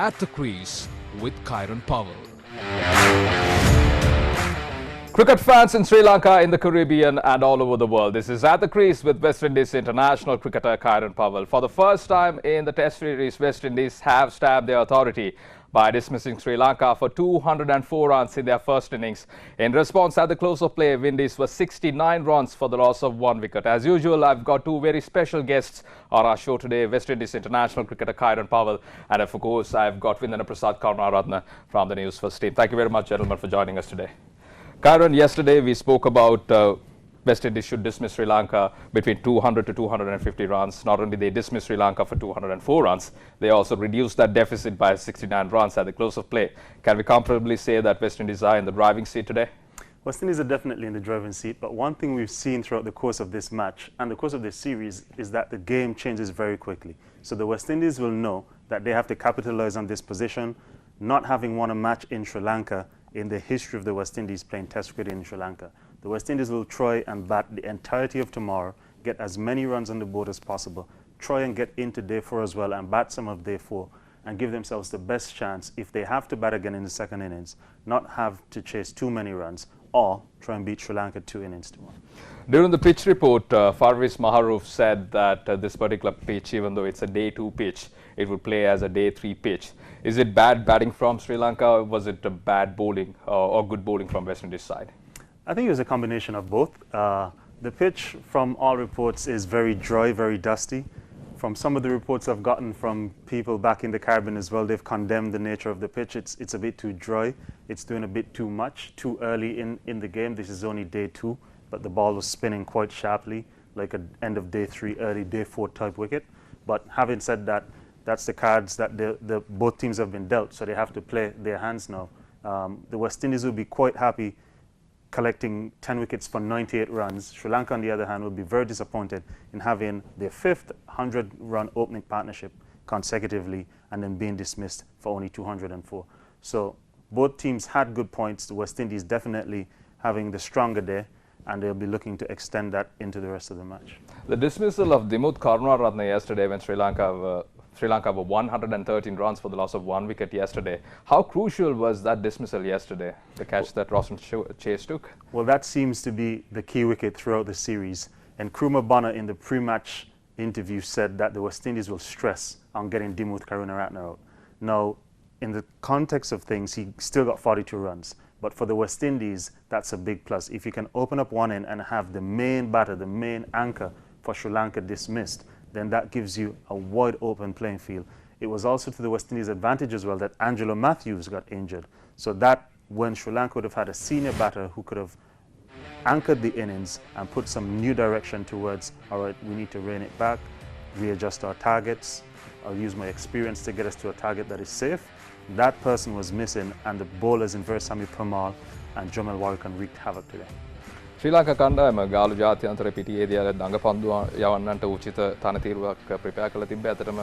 At the Crease with Kieran Powell. Cricket fans in Sri Lanka, in the Caribbean and all over the world. This is At the Crease with West Indies international cricketer Kieran Powell. For the first time in the Test series, West Indies have stabbed their authority by dismissing Sri Lanka for 204 runs in their first innings. In response, at the close of play, Windies were 69 runs for the loss of 1 wicket. As usual, I've got two very special guests on our show today, West Indies international cricketer Kieran Powell, and of course, I've got Vindana Prasad Karunaratne from the Newsfirst team. Thank you very much, gentlemen, for joining us today. Kieran, yesterday we spoke about West Indies should dismiss Sri Lanka between 200 to 250 runs. Not only they dismissed Sri Lanka for 204 runs, they also reduced that deficit by 69 runs at the close of play. Can we comfortably say that West Indies are in the driving seat today? West Indies are definitely in the driving seat, but one thing we've seen throughout the course of this match and the course of this series is that the game changes very quickly. So the West Indies will know that they have to capitalize on this position, not having won a match in Sri Lanka in the history of the West Indies playing Test cricket in Sri Lanka. The West Indies will try and bat the entirety of tomorrow, get as many runs on the board as possible, try and get into day 4 as well and bat some of day 4 and give themselves the best chance, if they have to bat again in the second innings, not have to chase too many runs or try and beat Sri Lanka 2 innings tomorrow. During the pitch report, Farvis Maharoof said that this particular pitch, even though it's a day 2 pitch, it will play as a day 3 pitch. Is it bad batting from Sri Lanka, or was it a bad bowling or good bowling from West Indies side? I think it was a combination of both. The pitch, from all reports, is very dry, very dusty. From some of the reports I've gotten from people back in the Caribbean as well, they've condemned the nature of the pitch. It's a bit too dry. It's doing a bit too much, too early in the game. This is only day 2, but the ball was spinning quite sharply, like an end of day 3, early day 4 type wicket. But having said that, that's the cards that both teams have been dealt, so they have to play their hands now. The West Indies will be quite happy collecting 10 wickets for 98 runs. Sri Lanka, on the other hand, will be very disappointed in having their 5th 100-run opening partnership consecutively and then being dismissed for only 204. So both teams had good points. The West Indies definitely having the stronger day, and they'll be looking to extend that into the rest of the match. The dismissal of Dimuth Karunaratne yesterday when Sri Lanka were 113 runs for the loss of 1 wicket yesterday. How crucial was that dismissal yesterday, the catch that Roshan Chase took? Well, that seems to be the key wicket throughout the series. And Kruma Bonner in the pre-match interview said that the West Indies will stress on getting Dimuth Karunaratne out. Now, in the context of things, he still got 42 runs. But for the West Indies, that's a big plus. If you can open up one end and have the main batter, the main anchor for Sri Lanka dismissed, then that gives you a wide open playing field. It was also to the West Indies' advantage as well that Angelo Matthews got injured. So that when Sri Lanka would have had a senior batter who could have anchored the innings and put some new direction towards, all right, we need to rein it back, readjust our targets, I'll use my experience to get us to a target that is safe. That person was missing, and the bowlers in Veerasammy Parmal and Jamal Warrican wreaked havoc today. ශ්‍රී ලංකා කණ්ඩායම ගාලු ජාත්‍යන්තර පිටියේදී දඟ පන්දු යවන්නන්ට උචිත තනතිරුවක් prepare කරලා තිබ්බේ. ඇත්තටම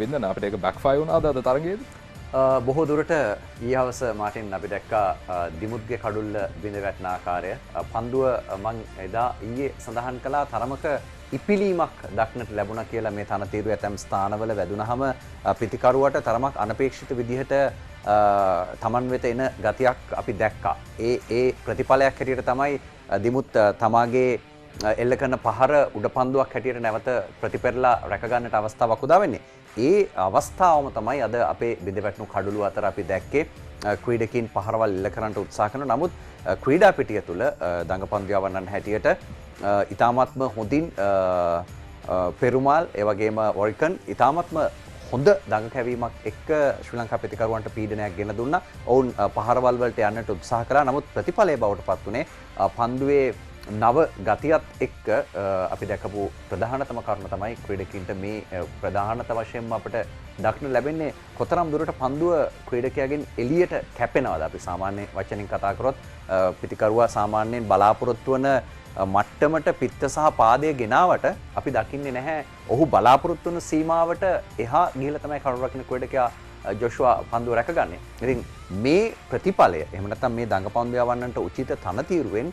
වින්දන අපිට ඒක බෑක්ෆයර් වුණාද අද තරගයේදී? බොහෝ දුරට ඊහවස මාටින් අපි දැක්කා දිමුත්ගේ කඩුල්ල බිඳ වැටෙන ආකාරය. පන්දුව මං එදා ඊයේ සඳහන් කළා තරමක ඉපිලීමක් දක්නට ලැබුණා කියලා මේ තනතිරුව ඇතම් ස්ථානවල වැදුනහම පිටිකරුවට තරමක් අනපේක්ෂිත විදිහට තමන් වෙත එන ගතියක් අපි දැක්කා. ඒ ප්‍රතිඵලයක් හැටියට තමයි දිමුත් තමාගේ එල්ල කරන පහර උඩ පන්දුවක් හැටියට නැවත ප්‍රතිපෙරලා රැක ගන්නට අවස්ථාවක් උදා වෙන්නේ. ඒ අවස්ථාවම තමයි අද අපේ බිඳ වැටුණු කඩළු අතර අපි දැක්කේ ක්‍රීඩකින් පහරවල් එල්ල කරන්නට උත්සාහ කරනවා. නමුත් ක්‍රීඩා පිටිය තුල දඟපන්දු යවන්නන් හැටියට ඉතාමත්ම හොඳින් පෙරුමාල් ඒ වගේම වොරිකන් ඉතාමත්ම හොඳ දඟ කැවීමක් එක්ක ශ්‍රී ලංකා ප්‍රතිකරුවන්ට පීඩනයක් ගෙන දුන්නා. ඔවුන් පහරවල් වලට යන්නට උත්සාහ කළා. නමුත් ප්‍රතිඵලය බවට පත් වුණේ පන්දුවේ නව ගතියත් එක්ක අපි දැකපු ප්‍රධානතම කරුණ තමයි ක්‍රීඩකින්ට මේ ප්‍රධානත වශයෙන්ම අපිට දක්න ලැබෙන්නේ කොතරම් දුරට පන්දුව ක්‍රීඩකයාගෙන් එළියට කැපෙනවද. අපි සාමාන්‍ය වචනින් කතා කරොත් පිටිකරුවා සාමාන්‍යයෙන් බලාපොරොත්තු වන මට්ටමට පිත්ත සහ පාදය ගෙනාවට අපි දකින්නේ නැහැ ඔහු බලාපොරොත්තු වන සීමාවට එහා ගිහිලා තමයි කරුණ රකින්න ක්‍රීඩකයා ජොෂුවා පන්දුව රැකගන්නේ. ඉතින් මේ ප්‍රතිඵලය එහෙම නැත්නම් මේ දඟපන්දු යවන්නන්ට උචිත තනතිරුවෙන්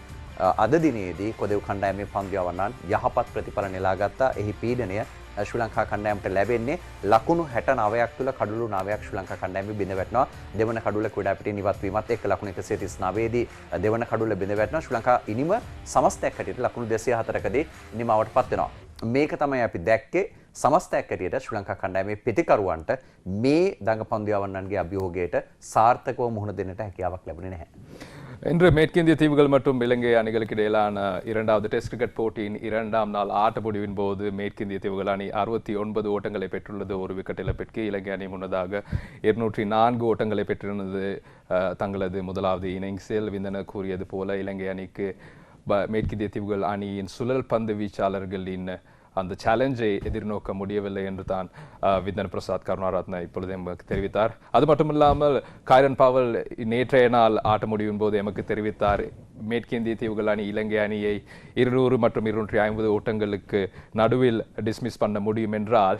අද දිනේදී කොදෙව් කණ්ඩායමේ පන්දු යවන්නන් යහපත් ප්‍රතිඵල නෙලා ගත්තා. එහි පීඩනය ශ්‍රී ලංකා කණ්ඩායමට ලැබෙන්නේ. ලකුණු 69ක් තුල කඩලු 9ක් ශ්‍රී ලංකා කණ්ඩායමේ බිඳ වැටෙනවා. දෙවන කඩුල ක්‍රීඩා පිටින් ඉවත් වීමත් එක්ක ලකුණු 139 දී දෙවන කඩුල බිඳ වැටෙනවා. ශ්‍රී ලංකා ඉනිම සමස්තයක් හැටියට ලකුණු 204කදී නිමාවටපත් වෙනවා. මේක තමයි අපි දැක්කේ සමස්තයක් හැටියට ශ්‍රී ලංකා කණ්ඩායමේ පිටිකරුවන්ට මේ දඟපන්දු යවන්නන්ගේ අභියෝගයට සාර්ථකව මුහුණ දෙන්නට හැකියාවක් ලැබුණේ නැහැ. இன்று மேற்கிந்திய தீவுகள் மற்றும் இலங்கை அணிகளுக்கு இடையிலான இரண்டாவது டெஸ்ட் கிரிக்கெட் போட்டியின் இரண்டாம் நாள் ஆட்ட முடிவின் போது மேற்கிந்திய தீவுகள் அணி 69 ஓட்டங்களை பெற்றுள்ளது, ஒரு விக்கெட் இழப்பிற்கு. இலங்கை அணி முன்னதாக 204 ஓட்டங்களை பெற்றிருந்தது தங்களது முதலாவது இன்னிங்ஸில். விந்தனர் கூறியது போல இலங்கை அணிக்கு மேற்கிந்திய தீவுகள் அணியின் சுழல் பந்து வீச்சாளர்களின் அந்த சேலஞ்சை எதிர்நோக்க முடியவில்லை என்று தான் விந்தன் பிரசாத் கருணாரத்ன இப்பொழுது எமக்கு தெரிவித்தார். அது மட்டுமில்லாமல் கைரன் பவல் நேற்றைய நாள் ஆட்ட முடியும் போது எமக்கு தெரிவித்தார், மேற்கிந்திய தீவுகள் அணி இலங்கை அணியை 200 மற்றும் 250 ஓட்டங்களுக்கு நடுவில் டிஸ்மிஸ் பண்ண முடியும் என்றால்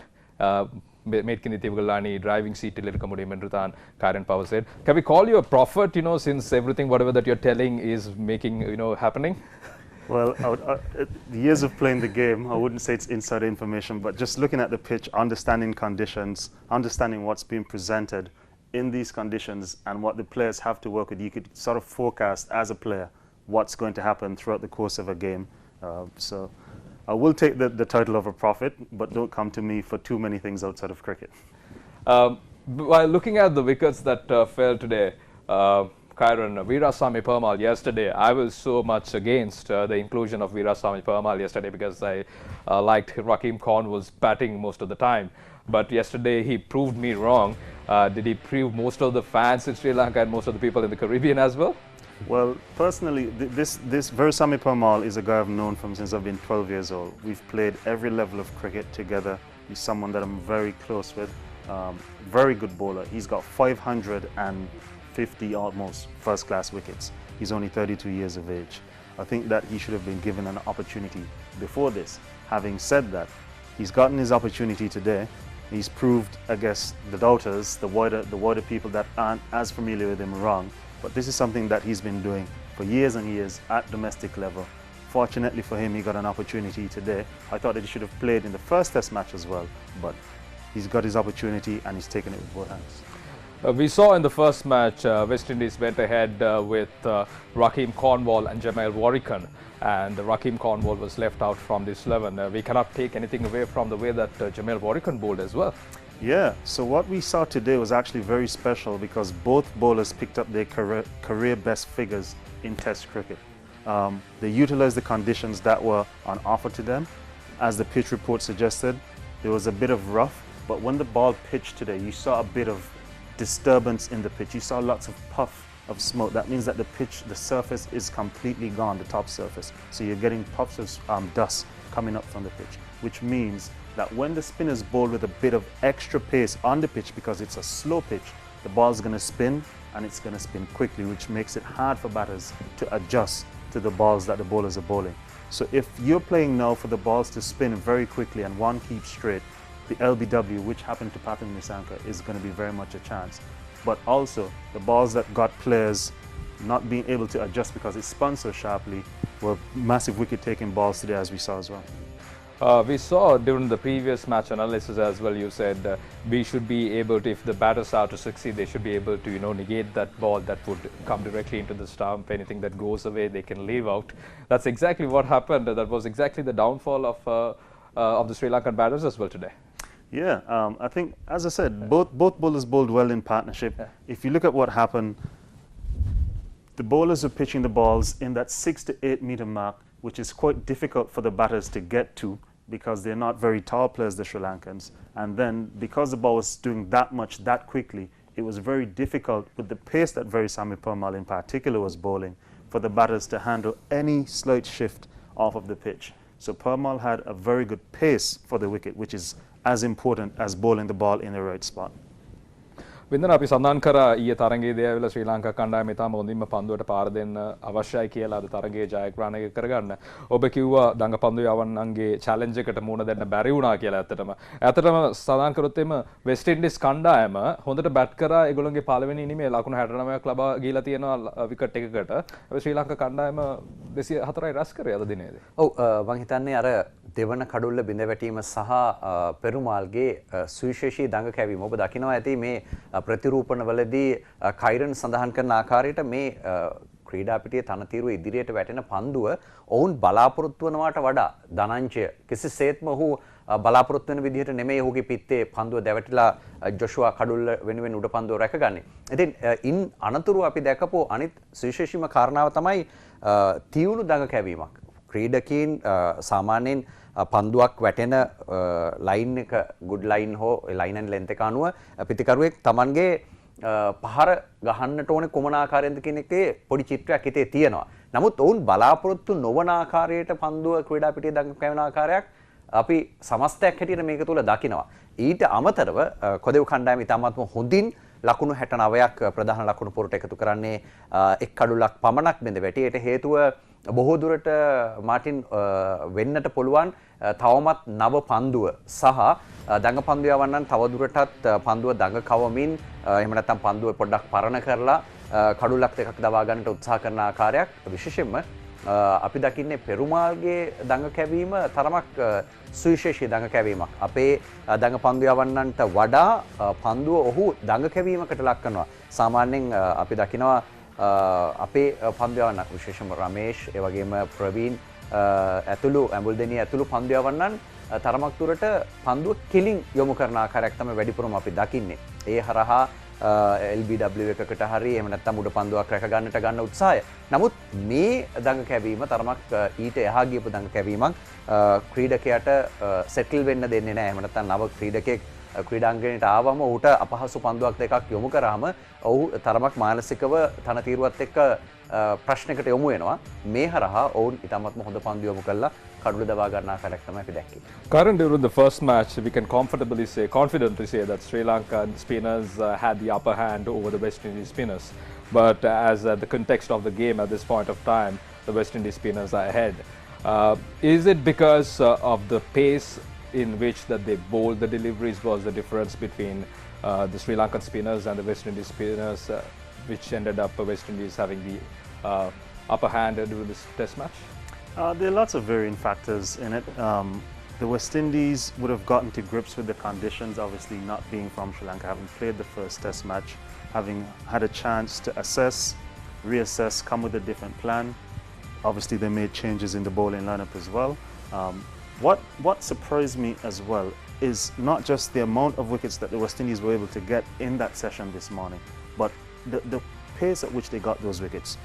மேற்கிந்திய தீவுகள் அணி டிரைவிங் சீட்டில் இருக்க முடியும் என்று தான் கைரன் Powell said. Can we call you a prophet, since everything whatever that you're telling is making happening? Well, the years of playing the game, I wouldn't say it's inside information, but just looking at the pitch, understanding conditions, understanding what's being presented in these conditions and what the players have to work with, you could sort of forecast as a player what's going to happen throughout the course of a game. So I will take the title of a prophet, but don't come to me for too many things outside of cricket. While looking at the wickets that fell today, Kieran, Veerasamy Permaul yesterday, I was so much against the inclusion of Veerasamy Permaul yesterday because I liked Rakeem Cornwall's batting most of the time. But yesterday he proved me wrong. Did he prove most of the fans in Sri Lanka and most of the people in the Caribbean as well? Well, personally, this Veerasamy Permaul is a guy I've known from since I've been 12 years old. We've played every level of cricket together. He's someone that I'm very close with. Very good bowler. He's got 550 almost first-class wickets. He's only 32 years of age. I think that he should have been given an opportunity before this. Having said that, he's gotten his opportunity today. He's proved, I guess, the doubters, the wider people that aren't as familiar with him wrong. But this is something that he's been doing for years and years at domestic level. Fortunately for him, he got an opportunity today. I thought that he should have played in the first test match as well, but he's got his opportunity and he's taken it with both hands. We saw in the first match, West Indies went ahead with Rakeem Cornwall and Jamal Warrican, and Rakeem Cornwall was left out from this 11. We cannot take anything away from the way that Jamal Warrican bowled as well. Yeah, so what we saw today was actually very special because both bowlers picked up their career best figures in Test cricket. They utilized the conditions that were on offer to them. As the pitch report suggested, there was a bit of rough, but when the ball pitched today, you saw a bit of disturbance in the pitch. You saw lots of puff of smoke. That means that the surface is completely gone, the top surface. So you're getting puffs of dust coming up from the pitch, which means that when the spinners bowl with a bit of extra pace on the pitch, because it's a slow pitch, the ball's going to spin and it's going to spin quickly, which makes it hard for batters to adjust to the balls that the bowlers are bowling. So if you're playing now for the balls to spin very quickly and one keeps straight, the LBW, which happened to Pathum Nisanka, is going to be very much a chance. But also, the balls that got players not being able to adjust because it spun so sharply were massive wicket-taking balls today, as we saw as well. We saw during the previous match analysis as well, you said we should be able to, if the batters are to succeed, they should be able to, negate that ball that would come directly into the stump. Anything that goes away, they can leave out. That's exactly what happened. That was exactly the downfall of the Sri Lankan batters as well today. Yeah, I think, as I said, both bowlers bowled well in partnership. Yeah. If you look at what happened, the bowlers are pitching the balls in that 6 to 8 meter mark, which is quite difficult for the batters to get to because they're not very tall players, the Sri Lankans. And then because the ball was doing that much that quickly, it was very difficult with the pace that Veerasamy Permaul in particular was bowling for the batters to handle any slight shift off of the pitch. So Permaul had a very good pace for the wicket, which is as important as bowling the ball in the right spot. වින්දන අපි සඳහන් කරා ඊයේ තරගයේදී ඇවිල්ලා ශ්‍රී ලංකා කණ්ඩායම ඉතාම හොඳින්ම පන්දුවට පාර දෙන්න අවශ්‍යයි කියලා අද තරගයේ ජයග්‍රහණය කරගන්න. ඔබ කිව්වා දඟපන්දු යවන්නන්ගේ චැලෙන්ජ් එකට මුහුණ දෙන්න බැරි වුණා කියලා ඇත්තටම. ඇත්තටම සඳහන් කරොත් එimhe වෙස්ට් ඉන්ඩීස් කණ්ඩායම හොඳට බැට් කරා ඒගොල්ලන්ගේ පළවෙනි ඉනිමේ ලකුණු 69ක් ලබා ගිහිලා තියෙනවා විකට් එකකට. ශ්‍රී ලංකා කණ්ඩායම 204යි රැස් කරේ අද දිනේදී. ඔව් මම හිතන්නේ අර දෙවන කඩුල්ල බිඳ වැටීම සහ පෙරුමාල්ගේ සුවිශේෂී දඟ කැවීම ඔබ දකිනවා ඇති මේ ප්‍රතිරූපණවලදී කයිරන් සඳහන් කරන ආකාරයට මේ ක්‍රීඩා පිටියේ තනතිරුව ඉදිරියට වැටෙන පන්දුව ඔවුන් බලාපොරොත්තු වනවාට වඩා ධනංජය කිසිසේත්ම ඔහු බලාපොරොත්තු වෙන විදිහට නෙමෙයි ඔහුගේ පිත්තේ පන්දුව දැවටිලා ජොෂුවා කඩුල්ල වෙනුවෙන් උඩ පන්දුව රැකගන්නේ. ඉතින් ඉන් අනතුරු අපි දැකපු අනිත් සුවිශේෂීම කාරණාව තමයි තියුණු දඟ කැවීමක්. ක්‍රීඩකීන් සාමාන්‍යයෙන් පන්දුවක් වැටෙන ලයින් එක ගුඩ් ලයින් හෝ ලයින් ඇන්ඩ් ලෙන්ත් එක අනුව පිතිකරුවෙක් Tamanගේ පහර ගහන්නට ඕනේ කොමන ආකාරයෙන්ද කියන එකේ පොඩි චිත්‍රයක් හිතේ තියෙනවා. නමුත් ඔවුන් බලාපොරොත්තු නොවන ආකාරයට පන්දුව ක්‍රීඩා පිටියේ දඟ කැවෙන ආකාරයක් අපි සමස්තයක් හැටියට මේක තුල දකිනවා. ඊට අමතරව කොදෙව් කණ්ඩායම ඉතාමත්ම හොඳින් ලකුණු 69ක් ප්‍රධාන ලකුණු පොරට එකතු කරන්නේ එක් කඩුලක් පමණක් බිඳ වැටි. ඒට හේතුව බොහෝ දුරට මාටින් වෙන්නට පුළුවන් තවමත් නව පන්දුව සහ දඟ පන්දු යවන්නන් තවදුරටත් පන්දුව දඟ කවමින් එහෙම නැත්නම් පන්දුව පොඩ්ඩක් පරණ කරලා කඩුලක් දෙකක් දවා ගන්නට උත්සාහ කරන ආකාරයක් විශේෂයෙන්ම අපි දකින්නේ පෙරුමාල්ගේ දඟ කැවීම තරමක් සුවිශේෂී දඟ කැවීමක්. අපේ දඟ පන්දු යවන්නන්ට වඩා පන්දුව ඔහු දඟ කැවීමකට ලක් කරනවා. සාමාන්‍යයෙන් අපි දකිනවා අපේ පන්දු යවන්න විශේෂම රමේෂ් ඒ වගේම ප්‍රවීන් ඇතුළු ඇඹුල්දෙනිය ඇතුළු පන්දු යවන්නන් තරමක් දුරට පන්දුව කිලින් යොමු කරන ආකාරයක් තමයි වැඩිපුරම අපි දකින්නේ. ඒ හරහා LBW එකකට හරි එහෙම නැත්නම් උඩ පන්දුවක් රැක ගන්නට ගන්න උත්සාහය. නමුත් මේ දඟ කැවීම තරමක් ඊට එහා ගියපු දඟ කැවීමක් ක්‍රීඩකයාට සෙටල් වෙන්න දෙන්නේ නැහැ. එහෙම නැත්නම් නව ක්‍රීඩකෙක් ක්‍රීඩාංගණයට ආවම ඌට අපහසු පන්දුවක් දෙකක් යොමු කරාම ඔහු තරමක් මානසිකව තනතිරුවත් එක්ක ප්‍රශ්නයකට යොමු වෙනවා. මේ හරහා ඔවුන් ඉතාමත්ම හොඳ පන්දු යොමු කළා කඩුල දවා ගන්න ආකාරයක් තමයි අපි දැක්කේ. Karan, during the first match, we can confidently say that Sri Lankan spinners had the upper hand over the West Indies spinners. But as the context of the game at this point of time, the West Indies spinners are ahead. Is it because of the pace in which that they bowled the deliveries was the difference between the Sri Lankan spinners and the West Indies spinners, which ended up West Indies having the upper hand during this test match? There are lots of varying factors in it. The West Indies would have gotten to grips with the conditions, obviously not being from Sri Lanka, having played the first test match, having had a chance to assess, reassess, come with a different plan. Obviously they made changes in the bowling lineup as well. What surprised me as well is not just the amount of wickets that the West Indies were able to get in that session this morning, but the pace at which they got those wickets.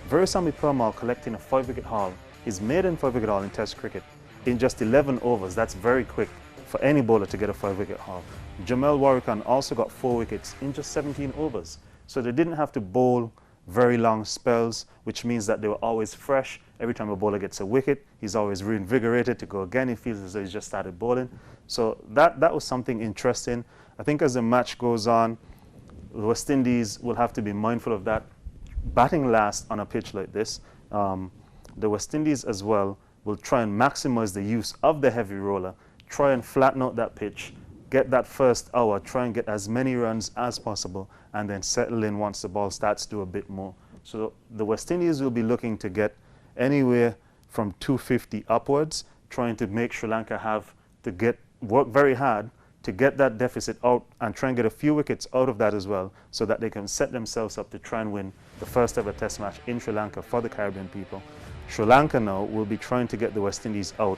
Veerasammy Permaul collecting a 5-wicket haul, his maiden 5-wicket haul in Test cricket, in just 11 overs. That's very quick for any bowler to get a 5-wicket haul. Jamel Warrikan also got 4 wickets in just 17 overs. So they didn't have to bowl very long spells, which means that they were always fresh. Every time a bowler gets a wicket, he's always reinvigorated to go again. He feels as though he's just started bowling. So that was something interesting. I think as the match goes on, the West Indies will have to be mindful of that. Batting last on a pitch like this, the West Indies as well will try and maximize the use of the heavy roller, try and flatten out that pitch, get that first hour, try and get as many runs as possible, and then settle in once the ball starts to do a bit more. So the West Indies will be looking to get anywhere from 250 upwards, trying to make Sri Lanka have to work very hard to get that deficit out and try and get a few wickets out of that as well, so that they can set themselves up to try and win the first ever test match in Sri Lanka for the Caribbean people. Sri Lanka now will be trying to get the West Indies out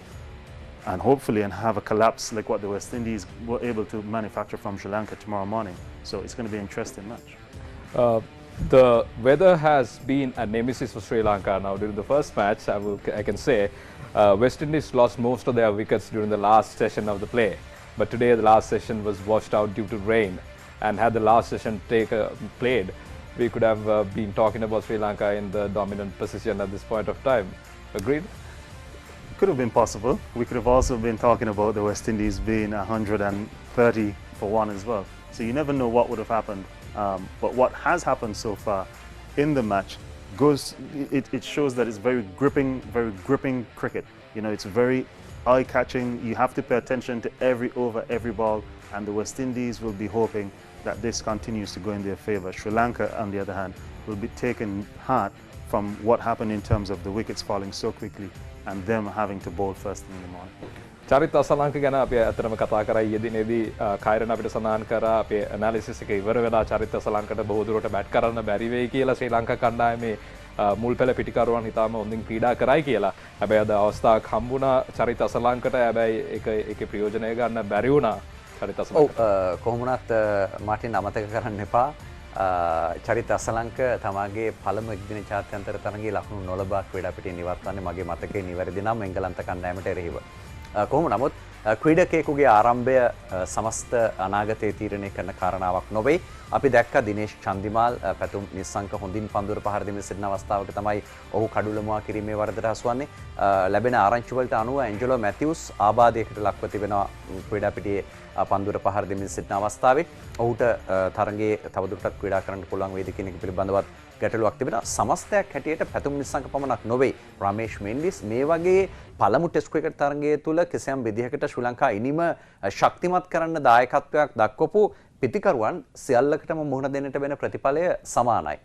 and hopefully and have a collapse like what the West Indies were able to manufacture from Sri Lanka tomorrow morning. So it's going to be an interesting match. The weather has been a nemesis for Sri Lanka now. During the first match, I can say West Indies lost most of their wickets during the last session of the play. But today the last session was washed out due to rain, and had the last session played, we could have been talking about Sri Lanka in the dominant position at this point of time. Agreed? Could have been possible. We could have also been talking about the West Indies being 130 for 1 as well. So you never know what would have happened. But what has happened so far in the match it shows that it's very gripping cricket. You know, it's very eye-catching. You have to pay attention to every over, every ball, and the West Indies will be hoping that this continues to go in their favour. Sri Lanka, on the other hand, will be taking heart from what happened in terms of the wickets falling so quickly and them having to bowl first thing in the morning. චරිත අසලංක ගැන අපි අතරම කතා කරා ඊයේදී කයිරන් අපිට සඳහන් කරා අපේ ඇනාලිසිස් එක ඉවර වෙලා චරිත අසලංකට බොහෝ දුරට බැට් කරන්න බැරි වෙයි කියලා ශ්‍රී ලංකා කණ්ඩායමේ මුල් පෙළ පිටිකරුවන් හිතාම හොඳින් ක්‍රීඩා කරයි කියලා. හැබැයි අද අවස්ථාවක් හම්බුණා චරිත අසලංකට. හැබැයි ඒකේ ප්‍රයෝජනය ගන්න බැරි වුණා චරිත අසලංක. කොහොම වුණත් මාටින් අමතක කරන්න එපා. චරිත අසලංක තමාගේ පළමු එක්දින ජාත්‍යන්තර තරගයේ ලකුණු නොලබා ක්‍රීඩා පිටින් ඉවත් වන්නේ මගේ මතකයේ නිවැරදි නම් එංගලන්ත කණ්ඩායමට එරෙහිව. කොහොම නමුත් ක්‍රීඩකයෙකුගේ ආරම්භය සමස්ත අනාගතයේ තීරණය කරන කාරණාවක් නොවේ. අපි දැක්ක දිනේෂ් චන්දිමාල් පැතුම් නිස්සංක හොඳින් පන්දුර පහර දෙමින් සිටින අවස්ථාවක තමයි ඔහු කඩුලමුවා කිරීමේ වරදට හසුවන්නේ. ලැබෙන ආරංචි වලට අනුව ඇන්ජලෝ මැතිව්ස් ආබාධයකට ලක්ව තිබෙනවා ක්‍රීඩා පිටියේ පන්දුර පහර දෙමින් සිටින අවස්ථාවේ. ඔහුට තරගයේ තවදුරටත් ක්‍රීඩා කරන්න පුළුවන් වේද කියන එක පිළිබඳවත් ගැටලුවක් තිබෙනවා. සමස්තයක් හැටියට පැතුම් නිස්සංක පමණක් නොවේ. රමේෂ් මෙන්ඩිස් මේ වගේ පළමු ටෙස්ට් ක්‍රිකට් තරගය තුල කිසියම් විදිහකට ශ්‍රී ලංකා ඉනිම ශක්තිමත් කරන්න දායකත්වයක් දක්වපු පිටිකරුවන් සියල්ලකටම මුහුණ දෙන්නට වෙන ප්‍රතිඵලය සමානයි.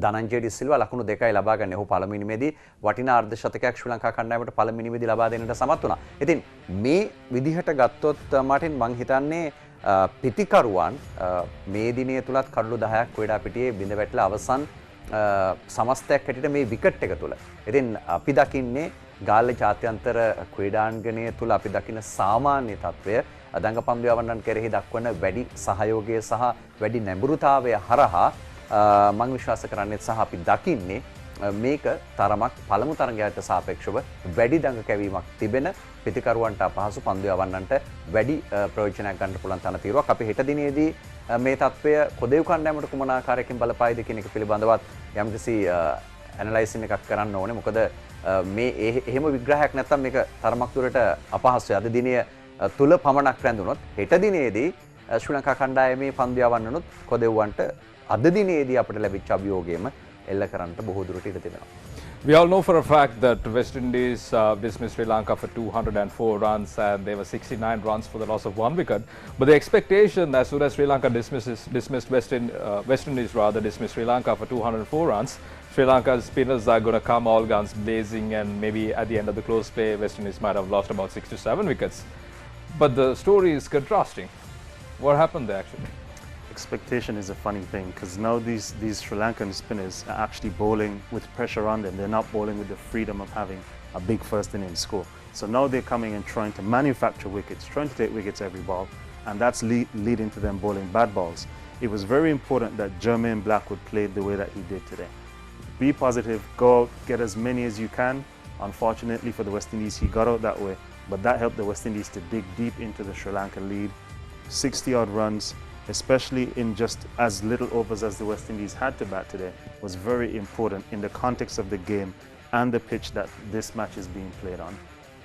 ධනංජය ඩි සිල්වා ලකුණු 2යි ලබා ගන්න. ඔහු පළමු ඉනිමේදී වටිනා අර්ධ ශතකයක් ශ්‍රී ලංකා කණ්ඩායමට පළමු ඉනිමේදී ලබා දෙන්නට සමත් වුණා. ඉතින් මේ විදිහට ගත්තොත් මාටින් මං හිතන්නේ පිටිකරුවන් මේ දිනය තුලත් කඩලු 10ක් ක්‍රීඩා පිටියේ බිඳ වැටලා අවසන් සමස්තයක් හැටියට මේ විකට් එක තුල. ඉතින් අපි දකින්නේ ගාල්ල ජාත්‍යන්තර ක්‍රීඩාංගණය තුල අපි දකින සාමාන්‍ය තත්වය දඟපන්දු යවන්නන් කෙරෙහි දක්වන වැඩි සහයෝගය සහ වැඩි නැඹුරුතාවය හරහා මම විශ්වාස කරන්නේ සහ අපි දකින්නේ මේක තරමක් පළමු තරගයට සාපේක්ෂව වැඩි දඟ කැවීමක් තිබෙන පිටිකරුවන්ට අපහසු පන්දු යවන්නන්ට වැඩි ප්‍රයෝජනයක් ගන්න පුළුවන් තනතිරුවක්. අපි හෙට දිනේදී මේ තත්වය කොදෙව් කණ්ඩායමට කුමන ආකාරයකින් බලපායිද කියන එක පිළිබඳවත් යම්කිසි ඇනලයිසින් එකක් කරන්න ඕනේ. මොකද මේ එහෙම විග්‍රහයක් නැත්තම් මේක තරමක් දුරට අපහසුයි. අද දිනය තුල පමණක් රැඳුනොත් හෙට දිනේදී ශ්‍රී ලංකා කණ්ඩායමේ පන්දු යවන්නනොත් කොදෙව්වන්ට අද දිනේදී අපිට ලැබිච්ච අභියෝගයම එල්ල කරන්නට බොහෝ දුරට ඉඩ තිබෙනවා. We all know for a fact that West Indies dismissed Sri Lanka for 204 runs and there were 69 runs for the loss of 1 wicket. But the expectation as soon as Sri Lanka dismissed West Indies dismissed Sri Lanka for 204 runs, Sri Lanka's spinners are going to come all guns blazing and maybe at the end of the close play West Indies might have lost about 6 to 7 wickets. But the story is contrasting. What happened there actually? Expectation is a funny thing because now these Sri Lankan spinners are actually bowling with pressure on them. They're not bowling with the freedom of having a big first innings score. So now they're coming and trying to manufacture wickets, trying to take wickets every ball, and that's leading to them bowling bad balls. It was very important that Jermaine Blackwood played the way that he did today. Be positive, go out, get as many as you can. Unfortunately for the West Indies, he got out that way, but that helped the West Indies to dig deep into the Sri Lankan lead. 60-odd runs, especially in just as little overs as the West Indies had to bat today, was very important in the context of the game and the pitch that this match is being played on.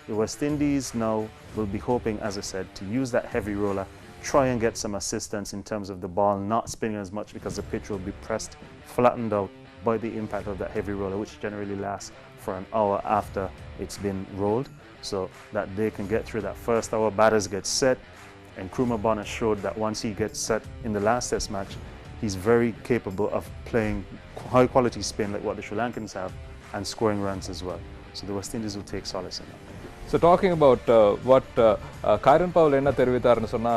The West Indies now will be hoping, as I said, to use that heavy roller, try and get some assistance in terms of the ball not spinning as much because the pitch will be pressed, flattened out by the impact of that heavy roller, which generally lasts for an hour after it's been rolled, so that they can get through that first hour, batters get set. And Kruma Bonner showed that once he gets set in the last test match, he's very capable of playing high quality spin like what the Sri Lankans have and scoring runs as well. So the West Indies will take solace in that. So talking about what Kieran Powell என்ன தெரிவித்தார்னு சொன்னா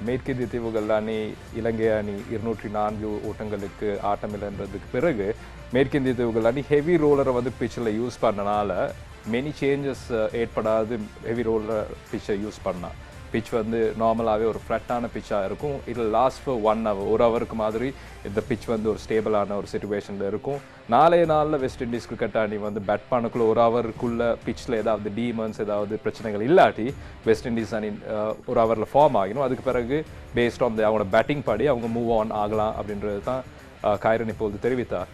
மேற்கிந்திய தீவுகள் அணி இலங்கை அணி 204 ஓட்டங்களுக்கு ஆட்டமிழந்ததுக்கு பிறகு மேற்கிந்திய தீவுகள் அணி ஹெவி ரோலரை வந்து பிச்சில் யூஸ் பண்ணனால மெனி சேஞ்சஸ் ஏற்படாது ஹெவி ரோலர் பிச்சை யூஸ் பண்ணா pitch வந்து நார்மலாகவே ஒரு ஃப்ளட்டான பிச்சாக இருக்கும். இதில் லாஸ்ட் ஃபார் 1 hour ஒரு ஹவருக்கு மாதிரி இந்த பிச் வந்து ஒரு ஸ்டேபிளான ஒரு சிச்சுவேஷனில் இருக்கும். நாளைய நாளில் வெஸ்ட் இண்டீஸ் கிரிக்கெட் அணி வந்து பேட் பண்ணக்குள்ள ஒரு ஹவருக்குள்ள பிச்சில் ஏதாவது டீமன்ஸ் ஏதாவது பிரச்சனைகள் இல்லாட்டி வெஸ்ட் இண்டீஸ் அணி ஒரு ஹவரில் ஃபார்ம் ஆகிடும். அதுக்கு பிறகு பேஸ்ட் ஆன் அவங்களோட பேட்டிங் படி அவங்க மூவ் ஆன் ஆகலாம் அப்படின்றது தான் கைரன் இப்போது தெரிவித்தார்.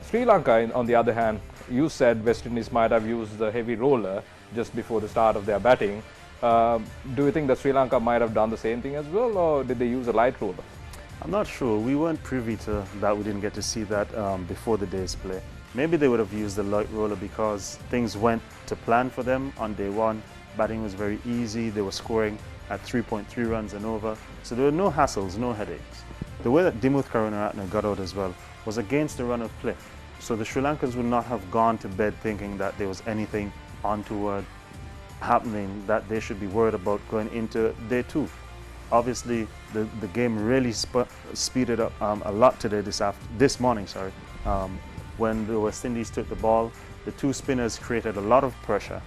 Sri Lanka on the other hand, you said West Indies might have used the heavy roller just before the start of their batting. Do you think that Sri Lanka might have done the same thing as well, or did they use a light roller? I'm not sure. We weren't privy to that. We didn't get to see that before the day's play. Maybe they would have used the light roller because things went to plan for them on day one. Batting was very easy. They were scoring at 3.3 runs and over. So there were no hassles, no headaches. The way that Dimuth Karunaratne got out as well was against the run of play. So the Sri Lankans would not have gone to bed thinking that there was anything untoward happening that they should be worried about going into day 2. Obviously, the game really speeded up a lot today, this morning, when the West Indies took the ball. The 2 spinners created a lot of pressure,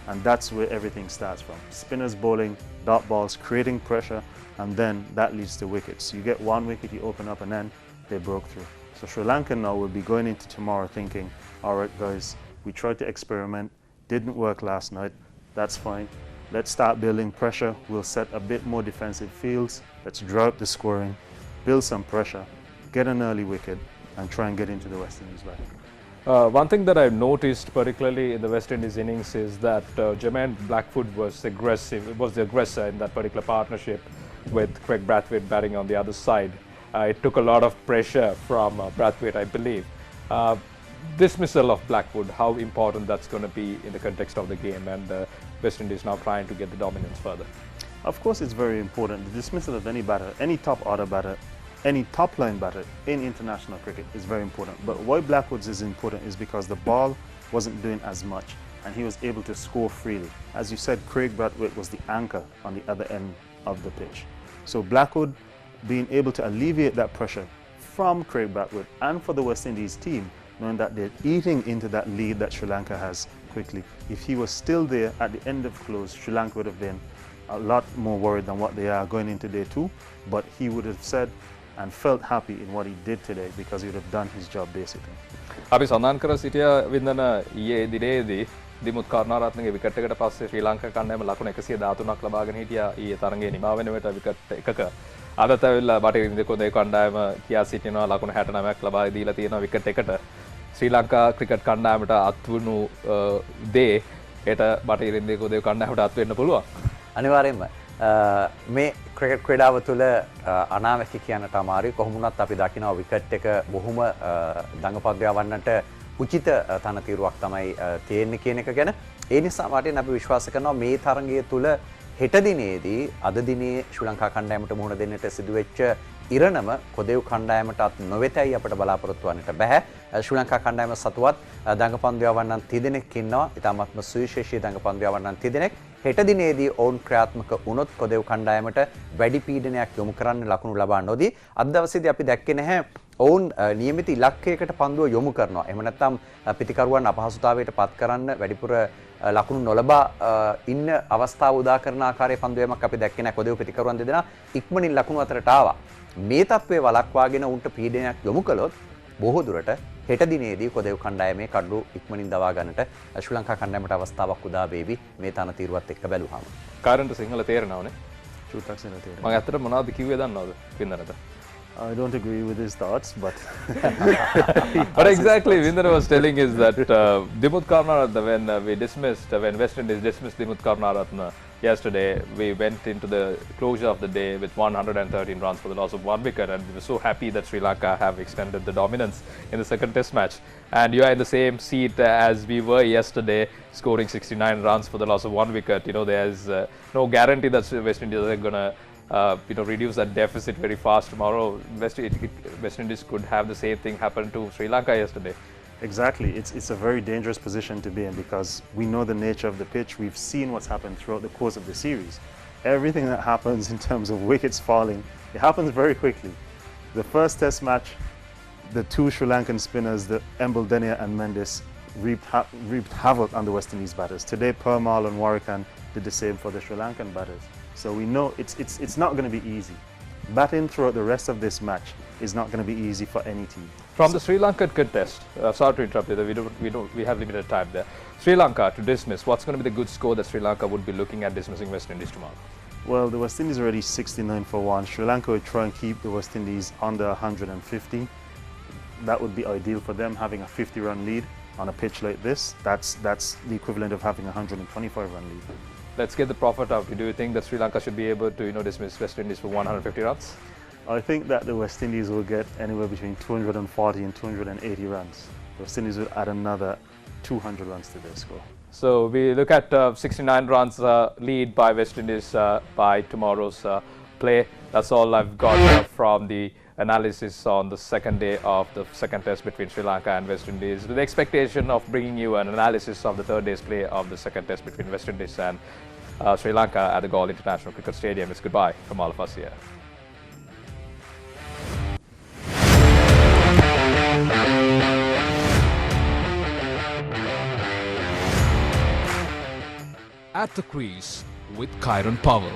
and that's where everything starts from. Spinners bowling, dot balls, creating pressure, and then that leads to wickets. You get 1 wicket, you open up, and then they broke through. So Sri Lanka now will be going into tomorrow thinking, all right, guys, we tried to experiment, didn't work last night, that's fine. Let's start building pressure. We'll set a bit more defensive fields. Let's draw up the scoring, build some pressure, get an early wicket, and try and get into the West Indies batting. One thing that I've noticed, particularly in the West Indies innings, is that Jermaine Blackwood was the aggressor in that particular partnership with Craig Brathwaite batting on the other side. It took a lot of pressure from Brathwaite, I believe. Dismissal of Blackwood, how important that's going to be in the context of the game, and West Indies now trying to get the dominance further. Of course, it's very important. The dismissal of any batter, any top order batter, any top line batter in international cricket is very important. But why Blackwood's is important is because the ball wasn't doing as much and he was able to score freely. As you said, Craig Brathwaite was the anchor on the other end of the pitch. So Blackwood being able to alleviate that pressure from Craig Brathwaite and for the West Indies team, knowing that they're eating into that lead that Sri Lanka has quickly. If he was still there at the end of close, Sri Lanka would have been a lot more worried than what they are going into day 2, but he would have said and felt happy in what he did today because he would have done his job basically. අපි සඳහන් කර සිටියා වින්දන ඊයේ දිනේදී Dimuth කරුණාරත්නගේ wicket එකට පස්සේ ශ්‍රී ලංකා කණ්ඩායම ලකුණු 113ක් ලබාගෙන හිටියා ඊයේ තරඟයේ නිමා වෙන විට විකට් එකක අදත් ඇවිල්ලා බටහිර ඉන්දියාවේ කණ්ඩායම කියා සිටිනවා ලකුණු 69ක් ලබා දීලා තියෙනවා විකට් එකට ශ්‍රී ලංකා ක්‍රිකට් කණ්ඩායමට අත්වුණු දේ ඒට බටහිර ඉන්දියාවේ කණ්ඩායමට අත් වෙන්න පුළුවන්. අනිවාර්යයෙන්ම මේ ක්‍රිකට් ක්‍රීඩාව තුළ අනාවැකි කියන්නට අමාරුයි. කොහොම වුණත් අපි දකිනවා විකට් එක බොහොම දඟපද්‍ය වන්නට උචිත තනතිරුවක් තමයි තියෙන්නේ කියන එක ගැන. ඒ නිසා මට අපි විශ්වාස කරනවා මේ තරඟය තුළ හෙට දිනේදී අද දිනේ ශ්‍රී ලංකා කණ්ඩායමට මුහුණ දෙන්නට සිදුවෙච්ච ඉරණම කොදෙව් කණ්ඩායමටත් නොවෙතයි අපිට බලාපොරොත්තු වන්නට බෑ. ශ්‍රී ලංකා කණ්ඩායම සතුවත් දඟපන්දු යවන්නන් 30 දෙනෙක් ඉන්නවා. ඊටමත්ම සුවිශේෂී දඟපන්දු යවන්නන් 30 දෙනෙක්. හෙට දිනේදී ඔවුන් ක්‍රියාත්මක වුණොත් කොදෙව් කණ්ඩායමට වැඩි පීඩනයක් යොමු කරන්න ලකුණු ලබා නොදී අද දවසේදී අපි දැක්කේ නැහැ ඔවුන් නියමිත ඉලක්කයකට පන්දුව යොමු කරනවා. එහෙම නැත්නම් පිටිකරුවන් අපහසුතාවයට පත් කරන්න වැඩිපුර ලකුණු නොලබා ඉන්න අවස්ථාව උදා කරන ආකාරයේ පන්දුවීමක් අපි දැක්කේ නැහැ. කොදෙව් පිටිකරුවන් දෙදෙනා ඉක්මනින් ලකුණු අතරට ආවා. මේ තත්ත්වයේ වළක්වාගෙන උන්ට පීඩනයක් යොමු කළොත් බොහෝ දුරට හෙට දිනේදී කොදෙව් කණ්ඩායමේ කඩු ඉක්මනින් දවා ගන්නට ශ්‍රී ලංකා කණ්ඩායමට අවස්ථාවක් උදා වේවි මේ තනතිරුවත් එක්ක බැලුවාම. කාරණට සිංහල තේරෙනවනේ. චුට්ටක් සිංහල තේරෙනවා. මම ඇත්තට මොනවද කිව්වේ දන්නවද? පින්නරට. I don't agree with his thoughts, but What exactly Vindana was telling is that Dimuth Karunaratne, when West Indies dismissed Dimuth Karunaratne yesterday, we went into the closure of the day with 113 runs for the loss of 1 wicket, and we were so happy that Sri Lanka have extended the dominance in the second test match. And you are in the same seat as we were yesterday, scoring 69 runs for the loss of 1 wicket. You know, there's no guarantee that West Indies are going to reduce that deficit very fast tomorrow. West Indies could have the same thing happen to Sri Lanka yesterday. Exactly. It's a very dangerous position to be in because we know the nature of the pitch. We've seen what's happened throughout the course of the series. Everything that happens in terms of wickets falling, it happens very quickly. The first test match, the 2 Sri Lankan spinners, the Embledenia and Mendes, reaped havoc on the West Indies batters. Today, Parmal and Warrikan did the same for the Sri Lankan batters. So we know it's not going to be easy. Batting throughout the rest of this match is not going to be easy for any team. From the Sri Lankan contest, sorry to interrupt you, we have limited time there. Sri Lanka to dismiss, what's going to be the good score that Sri Lanka would be looking at dismissing West Indies tomorrow? Well, the West Indies are already 69 for 1. Sri Lanka would try and keep the West Indies under 150. That would be ideal for them, having a 50-run lead on a pitch like this. That's the equivalent of having a 125-run lead. Let's get the profit out. Do you think that Sri Lanka should be able to dismiss West Indies for 150 runs? I think that the West Indies will get anywhere between 240 and 280 runs. The West Indies will add another 200 runs to their score. So we look at 69 runs lead by West Indies by tomorrow's play. That's all I've got from the analysis on the second day of the second test between Sri Lanka and West Indies, with the expectation of bringing you an analysis of the third day's play of the second test between West Indies and Sri Lanka at the Galle International Cricket Stadium. It's goodbye from all of us here. At the Crease with Kieran Powell.